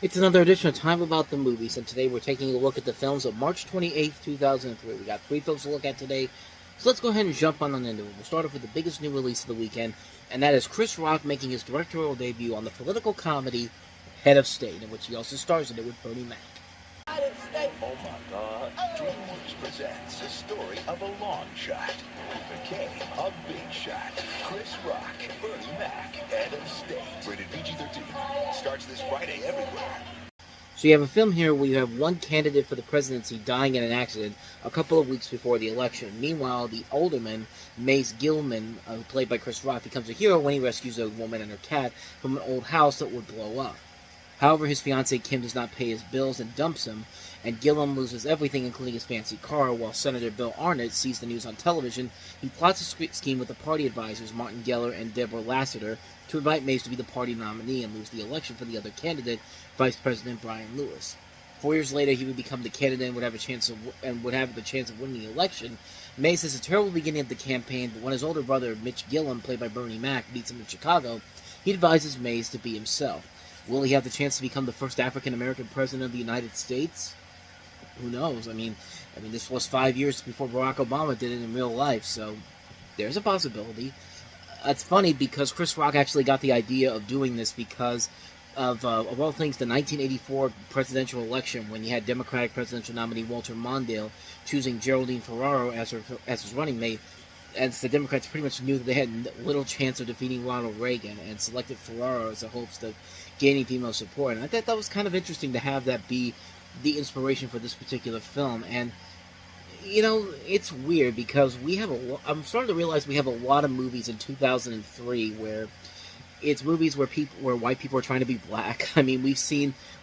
It's another edition of Time About the Movies, and today we're taking a look at the films of March 28th, 2003. We got three films to look at today, so let's go ahead and jump on into it. We'll start off with the biggest new release of the weekend, and that is Chris Rock making his directorial debut on the political comedy Head of State, in which he also stars in it with Bernie Mac. Oh my God. Dreamworks presents a story of a long shot who became a big shot. Chris Rock, Bernie Mac, Head of State. Rated PG-13. Starts this Friday everywhere. So you have a film here where you have one candidate for the presidency dying in an accident a couple of weeks before the election. Meanwhile, the alderman, Mace Gilman, played by Chris Rock, becomes a hero when he rescues a woman and her cat from an old house that would blow up. However, his fiancée Kim does not pay his bills and dumps him, and Gillum loses everything, including his fancy car. While Senator Bill Arnott sees the news on television, he plots a scheme with the party advisors, Martin Geller and Deborah Lassiter, to invite Mace to be the party nominee and lose the election for the other candidate, Vice President Brian Lewis. 4 years later, he would become the candidate and would have the chance of winning the election. Mace has a terrible beginning of the campaign, but when his older brother, Mitch Gillum, played by Bernie Mac, meets him in Chicago, he advises Mace to be himself. Will he have the chance to become the first African-American president of the United States? Who knows? I mean, this was 5 years before Barack Obama did it in real life, so there's a possibility. It's funny because Chris Rock actually got the idea of doing this because of all things, the 1984 presidential election, when you had Democratic presidential nominee Walter Mondale choosing Geraldine Ferraro as his running mate, as the Democrats pretty much knew that they had little chance of defeating Ronald Reagan, and selected Ferraro as the hopes of gaining female support. And I thought that was kind of interesting to have that be the inspiration for this particular film. And you know, it's weird because I'm starting to realize we have a lot of movies in 2003 where it's movies where white people are trying to be black. I mean, we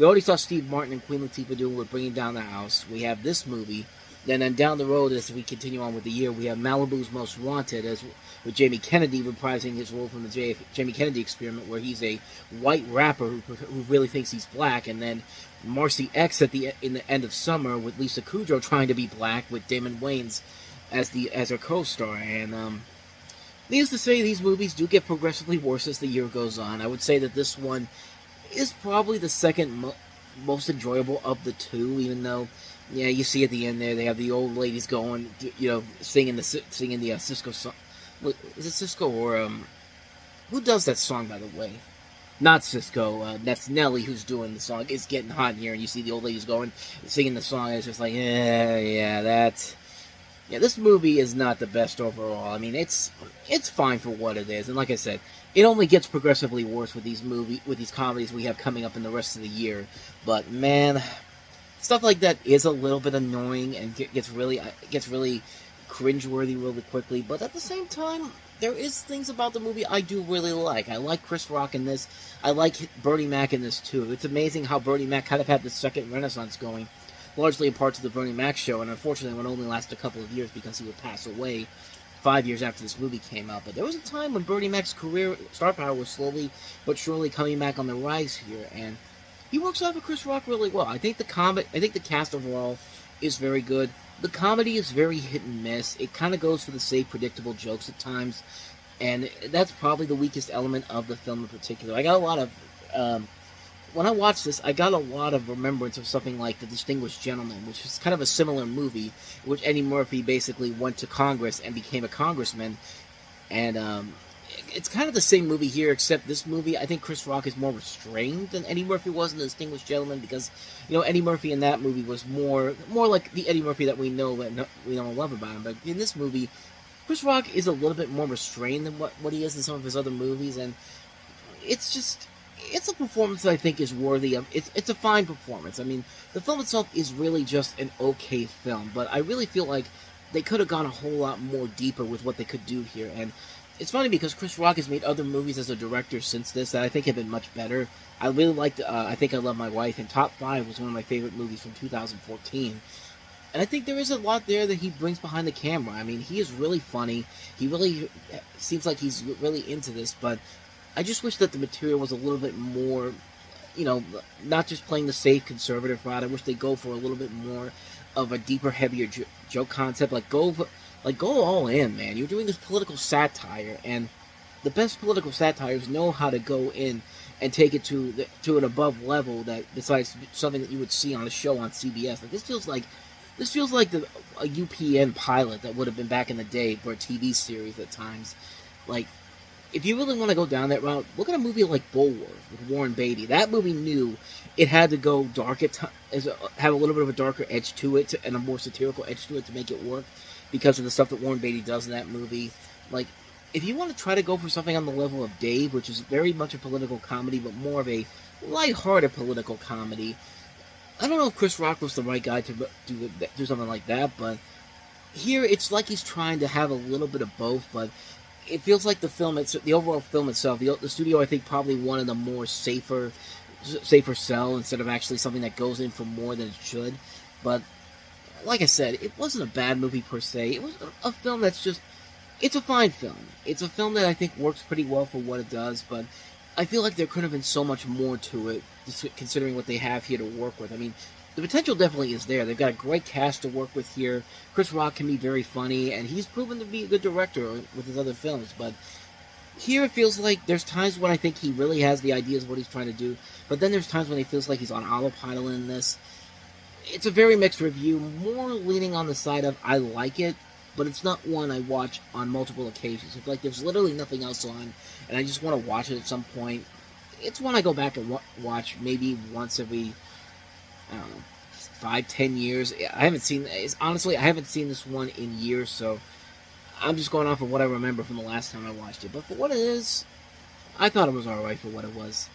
already saw Steve Martin and Queen Latifah do it with Bringing Down the House. We have this movie. And then down the road, as we continue on with the year, we have Malibu's Most Wanted, with Jamie Kennedy reprising his role from the Jamie Kennedy Experiment, where he's a white rapper who really thinks he's black, and then Marcy X in the end of summer with Lisa Kudrow trying to be black with Damon Wayans as her co-star. And needless to say, these movies do get progressively worse as the year goes on. I would say that this one is probably the second most enjoyable of the two, even though, yeah, you see at the end there, they have the old ladies going, singing the Cisco song. Is it Cisco or, who does that song, by the way? Not Cisco, that's Nelly who's doing the song. It's Getting Hot in Here, and you see the old ladies going, singing the song, and it's just like, this movie is not the best overall. I mean, it's fine for what it is, and like I said, it only gets progressively worse with these comedies we have coming up in the rest of the year. But man, stuff like that is a little bit annoying and gets really cringeworthy really quickly. But at the same time, there is things about the movie I do really like. I like Chris Rock in this. I like Bernie Mac in this too. It's amazing how Bernie Mac kind of had this second renaissance going, largely in part to the Bernie Mac show, and unfortunately it would only last a couple of years because he would pass away 5 years after this movie came out. But there was a time when Bernie Mac's career star power was slowly but surely coming back on the rise here, and he works out for Chris Rock really well. I think the cast overall is very good. The comedy is very hit and miss. It kind of goes for the same predictable jokes at times, and that's probably the weakest element of the film in particular. I got a lot of when I watched this, I got a lot of remembrance of something like The Distinguished Gentleman, which is kind of a similar movie, in which Eddie Murphy basically went to Congress and became a congressman. And it's kind of the same movie here, except this movie, I think Chris Rock is more restrained than Eddie Murphy was in The Distinguished Gentleman, because, Eddie Murphy in that movie was more like the Eddie Murphy that we know and love about him. But in this movie, Chris Rock is a little bit more restrained than what he is in some of his other movies, and it's a performance that I think is worthy of. It's a fine performance. I mean, the film itself is really just an okay film, but I really feel like they could have gone a whole lot more deeper with what they could do here. And it's funny because Chris Rock has made other movies as a director since this that I think have been much better. I really liked I Think I Love My Wife, and Top 5 was one of my favorite movies from 2014. And I think there is a lot there that he brings behind the camera. I mean, he is really funny. He really seems like he's really into this, but I just wish that the material was a little bit more, not just playing the safe conservative route. I wish they go for a little bit more of a deeper, heavier joke concept. Go all in, man. You're doing this political satire, and the best political satires know how to go in and take it to an above level that besides something that you would see on a show on CBS. Like this feels like a UPN pilot that would have been back in the day for a TV series at times. Like, if you really want to go down that route, look at a movie like Bulworth with Warren Beatty. That movie knew it had to go dark at have a little bit of a darker edge to it and a more satirical edge to it to make it work because of the stuff that Warren Beatty does in that movie. Like, if you want to try to go for something on the level of Dave, which is very much a political comedy, but more of a lighthearted political comedy, I don't know if Chris Rock was the right guy to do something like that, but here it's like he's trying to have a little bit of both, but it feels like the overall film itself, the studio I think probably wanted a more safer sell instead of actually something that goes in for more than it should. But like I said, it wasn't a bad movie per se. It was a film that's just, it's a fine film. It's a film that I think works pretty well for what it does, but I feel like there could have been so much more to it, considering what they have here to work with. I mean, the potential definitely is there. They've got a great cast to work with here. Chris Rock can be very funny, and he's proven to be a good director with his other films. But here it feels like there's times when I think he really has the ideas of what he's trying to do, but then there's times when it feels like he's on autopilot in this. It's a very mixed review, more leaning on the side of I like it, but it's not one I watch on multiple occasions. I feel like there's literally nothing else on, and I just want to watch it at some point. It's one I go back and watch maybe once every, I don't know, 5-10 years. I haven't seen this one in years, so I'm just going off of what I remember from the last time I watched it. But for what it is, I thought it was alright for what it was.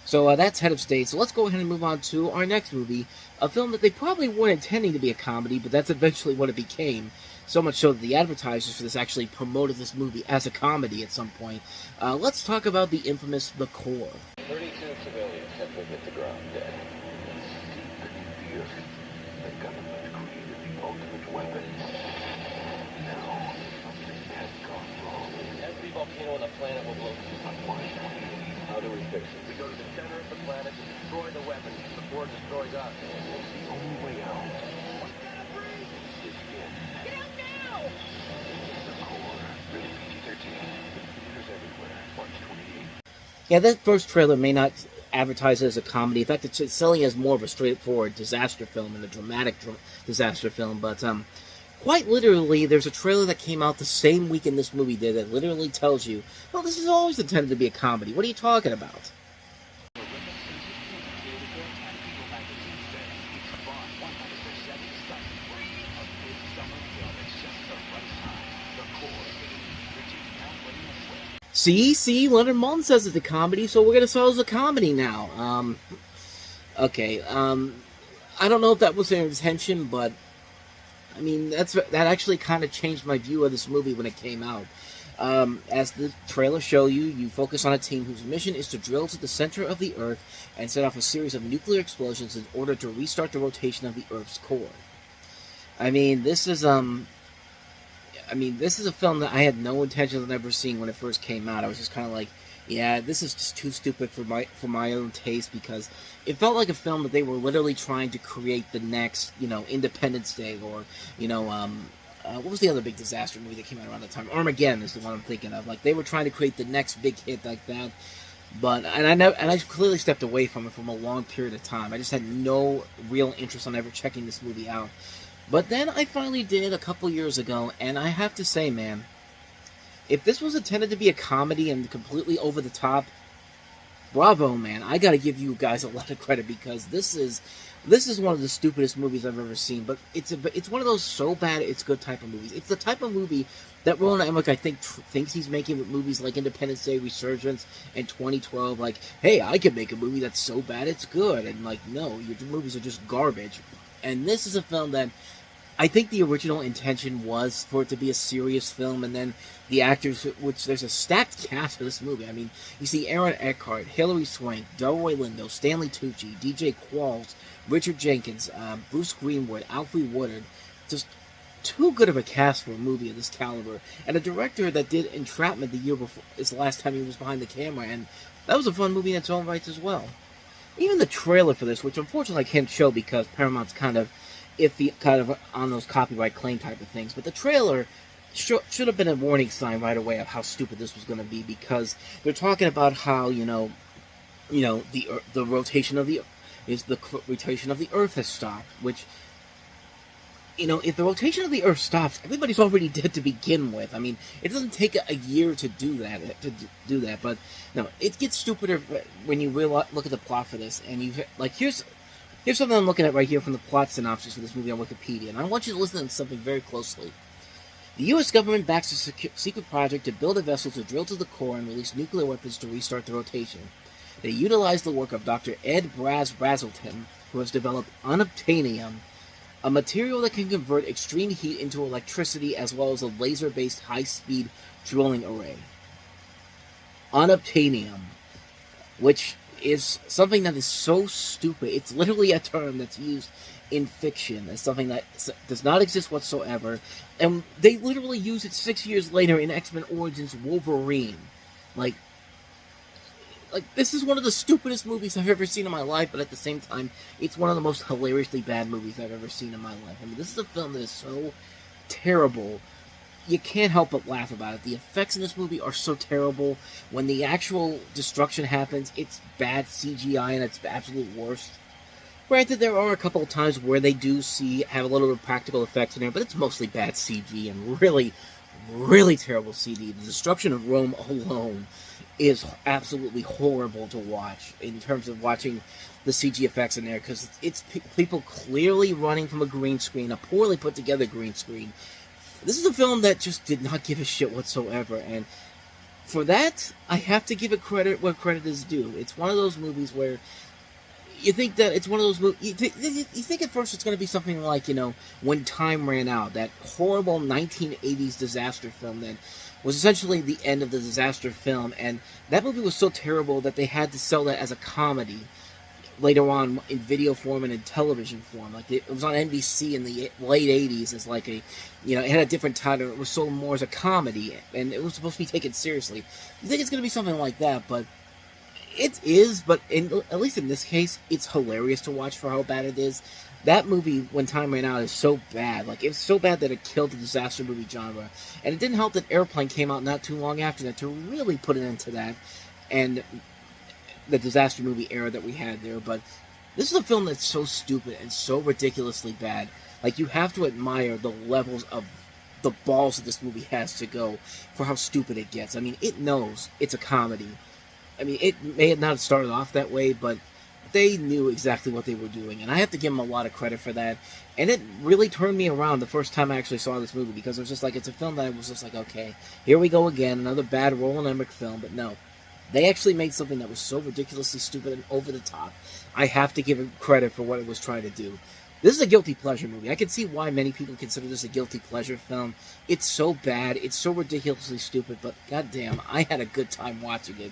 So that's Head of State. So let's go ahead and move on to our next movie, a film that they probably weren't intending to be a comedy, but that's eventually what it became. So much so that the advertisers for this actually promoted this movie as a comedy at some point. Let's talk about the infamous The Core. 32 civilians have been hit the ground dead. The government created the ultimate weapon. Now, something has gone wrong. Every volcano on the planet will blow. How do we fix it? We go to the center of the planet and destroy the weapon before it destroys us. The only way out is in. Get out now! The Core. Rated PG-13. Theaters everywhere. March 28th. Yeah, that first trailer may not advertise it as a comedy. In fact, it's selling as more of a straightforward disaster film and a dramatic disaster film. But quite literally, there's a trailer that came out the same weekend this movie did that literally tells you, well, this is always intended to be a comedy. What are you talking about? See, Leonard Maltin says it's a comedy, so we're going to sell it as a comedy now. Okay, I don't know if that was their intention, but, I mean, that actually kind of changed my view of this movie when it came out. As the trailer show you focus on a team whose mission is to drill to the center of the Earth and set off a series of nuclear explosions in order to restart the rotation of the Earth's core. I mean, this is a film that I had no intention of ever seeing when it first came out. I was just kind of like, yeah, this is just too stupid for my own taste, because it felt like a film that they were literally trying to create the next, Independence Day, or, what was the other big disaster movie that came out around that time? Armageddon is the one I'm thinking of. Like, they were trying to create the next big hit like that. But, I clearly stepped away from it from a long period of time. I just had no real interest on ever checking this movie out. But then I finally did a couple years ago, and I have to say, man, if this was intended to be a comedy and completely over the top, bravo, man. I gotta give you guys a lot of credit, because this is one of the stupidest movies I've ever seen. But it's one of those so bad it's good type of movies. It's the type of movie that Roland Emmerich, I think, thinks he's making with movies like Independence Day, Resurgence, and 2012. Like, hey, I can make a movie that's so bad it's good. And like, no, your movies are just garbage. And this is a film that I think the original intention was for it to be a serious film, and then the actors, which there's a stacked cast for this movie. I mean, you see Aaron Eckhart, Hilary Swank, Delroy Lindo, Stanley Tucci, DJ Qualls, Richard Jenkins, Bruce Greenwood, Alfre Woodard. Just too good of a cast for a movie of this caliber. And a director that did Entrapment the year before is the last time he was behind the camera, and that was a fun movie in its own rights as well. Even the trailer for this, which unfortunately I can't show because Paramount's kind of iffy, kind of on those copyright claim type of things, but the trailer should have been a warning sign right away of how stupid this was going to be, because they're talking about how, the rotation of the rotation of the Earth has stopped, which, if the rotation of the Earth stops, everybody's already dead to begin with. I mean, it doesn't take a year to do that. But no, it gets stupider when you look at the plot for this, and here's something I'm looking at right here from the plot synopsis for this movie on Wikipedia, and I want you to listen to something very closely. The U.S. government backs a secret project to build a vessel to drill to the core and release nuclear weapons to restart the rotation. They utilize the work of Dr. Ed Brazelton, who has developed unobtainium, a material that can convert extreme heat into electricity, as well as a laser-based high-speed drilling array. Unobtainium, which is something that is so stupid. It's literally a term that's used in fiction as something that does not exist whatsoever, and they literally use it 6 years later in X-Men Origins Wolverine. Like, this is one of the stupidest movies I've ever seen in my life, but at the same time, it's one of the most hilariously bad movies I've ever seen in my life. I mean, this is a film that is so terrible, you can't help but laugh about it. The effects in this movie are so terrible. When the actual destruction happens, it's bad CGI and it's the absolute worst. Granted, there are a couple of times where they do have a little bit of practical effects in there, but it's mostly bad CG and really, really terrible CD. The destruction of Rome alone is absolutely horrible to watch in terms of watching the CG effects in there, because it's people clearly running from a green screen, a poorly put together green screen. This is a film that just did not give a shit whatsoever, and for that, I have to give it credit where credit is due. It's one of those movies where you think that it's one of those movies, you think at first it's going to be something like, When Time Ran Out, that horrible 1980s disaster film that was essentially the end of the disaster film, and that movie was so terrible that they had to sell that as a comedy later on in video form and in television form. Like, it was on NBC in the late 80s as like it had a different title. It was sold more as a comedy, and it was supposed to be taken seriously. You think it's going to be something like that, but it is, but at least in this case, it's hilarious to watch for how bad it is. That movie, When Time Ran Out, is so bad. Like, it's so bad that it killed the disaster movie genre. And it didn't help that Airplane came out not too long after that to really put an end to that and the disaster movie era that we had there. But this is a film that's so stupid and so ridiculously bad. Like, you have to admire the levels of the balls that this movie has to go for how stupid it gets. I mean, it knows it's a comedy. I mean, it may have not started off that way, but they knew exactly what they were doing, and I have to give them a lot of credit for that. And it really turned me around the first time I actually saw this movie, because it was just like, it's a film that I was just like, okay, here we go again, another bad Roland Emmerich film. But no, they actually made something that was so ridiculously stupid and over the top. I have to give it credit for what it was trying to do. This is a guilty pleasure movie. I can see why many people consider this a guilty pleasure film. It's so bad, it's so ridiculously stupid, but goddamn, I had a good time watching it.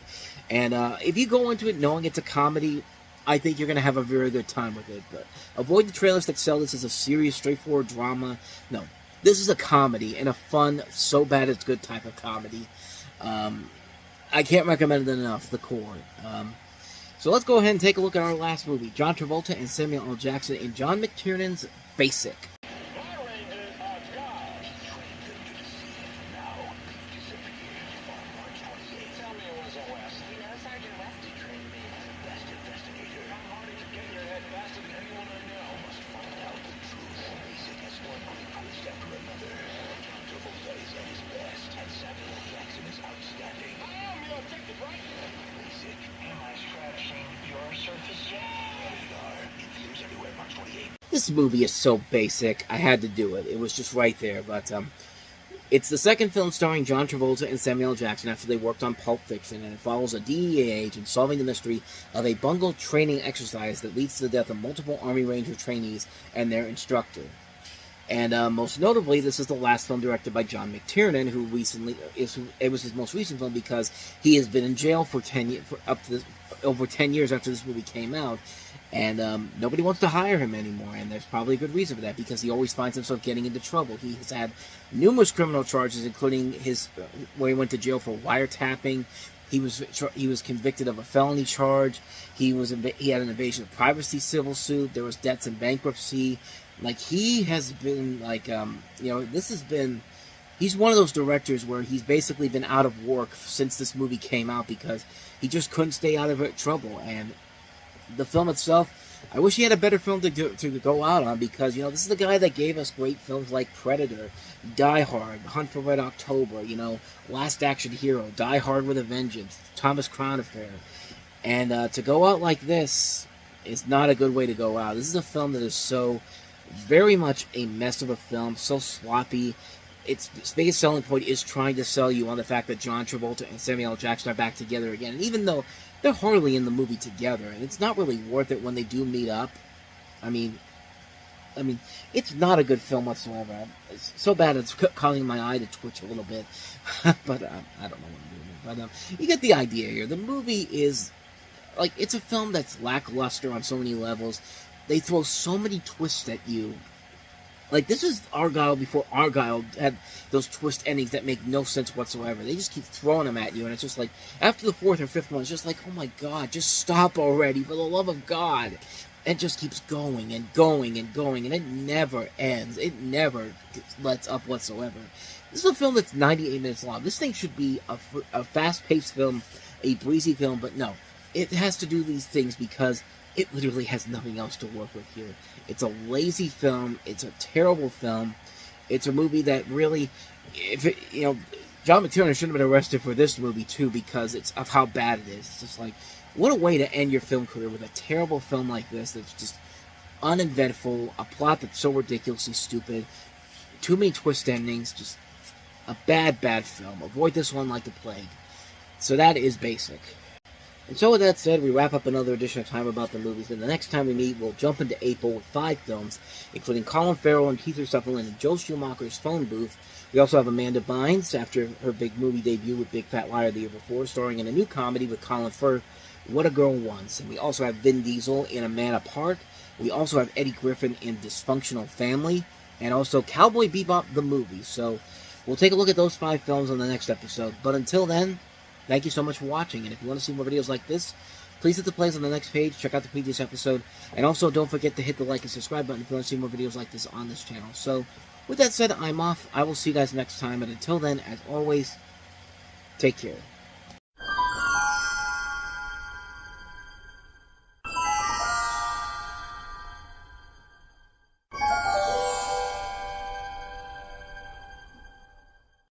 And if you go into it knowing it's a comedy, I think you're going to have a very good time with it. But avoid the trailers that sell this as a serious, straightforward drama. No, this is a comedy, and a fun, so bad it's good type of comedy. I can't recommend it enough, The Core. So let's go ahead and take a look at our last movie, John Travolta and Samuel L. Jackson in John McTiernan's Basic. This movie is so basic, I had to do it. It was just right there. But it's the second film starring John Travolta and Samuel L. Jackson after they worked on Pulp Fiction, and it follows a DEA agent solving the mystery of a bungled training exercise that leads to the death of multiple Army Ranger trainees and their instructor. And most notably, this is the last film directed by John McTiernan, who it was his most recent film because he has been in jail for over 10 years after this movie came out. And nobody wants to hire him anymore, and there's probably a good reason for that, because he always finds himself getting into trouble. He has had numerous criminal charges, including where he went to jail for wiretapping. He was convicted of a felony charge. He had an invasion of privacy civil suit. There was debts and bankruptcy. Like, he has been like, this has been he's one of those directors where he's basically been out of work since this movie came out because he just couldn't stay out of trouble. And the film itself, I wish he had a better film to go out on, because, this is the guy that gave us great films like Predator, Die Hard, Hunt for Red October, Last Action Hero, Die Hard with a Vengeance, Thomas Crown Affair. And to go out like this is not a good way to go out. This is a film that is so very much a mess of a film, so sloppy. Its biggest selling point is trying to sell you on the fact that John Travolta and Samuel L. Jackson are back together again. And even though they're hardly in the movie together, and it's not really worth it when they do meet up. I mean, it's not a good film whatsoever. It's so bad it's causing my eye to twitch a little bit. But I don't know what I'm doing. But you get the idea here. The movie is, it's a film that's lackluster on so many levels. They throw so many twists at you. This is Argyle before Argyle had those twist endings that make no sense whatsoever. They just keep throwing them at you, and it's just after the fourth or fifth one, it's just oh my God, just stop already, for the love of God. And it just keeps going and going and going, and it never ends. It never lets up whatsoever. This is a film that's 98 minutes long. This thing should be a fast-paced film, a breezy film, but no. It has to do these things because it literally has nothing else to work with here. It's a lazy film. It's a terrible film. It's a movie that really, John McTiernan should have been arrested for this movie too, because it's of how bad it is. It's just what a way to end your film career with a terrible film like this that's just uneventful, a plot that's so ridiculously stupid, too many twist endings, just a bad, bad film. Avoid this one like the plague. So that is basic. And so with that said, we wrap up another edition of Time About the Movies, and the next time we meet, we'll jump into April with 5 films, including Colin Farrell and Keith Sutherland in Joel Schumacher's Phone Booth. We also have Amanda Bynes, after her big movie debut with Big Fat Liar the year before, starring in a new comedy with Colin Firth, What a Girl Wants. And we also have Vin Diesel in A Man Apart. We also have Eddie Griffin in Dysfunctional Family, and also Cowboy Bebop the movie. So we'll take a look at those 5 films on the next episode. But until then, thank you so much for watching, and if you want to see more videos like this, please hit the plays on the next page, check out the previous episode, and also don't forget to hit the like and subscribe button if you want to see more videos like this on this channel. So, with that said, I'm off. I will see you guys next time, and until then, as always, take care.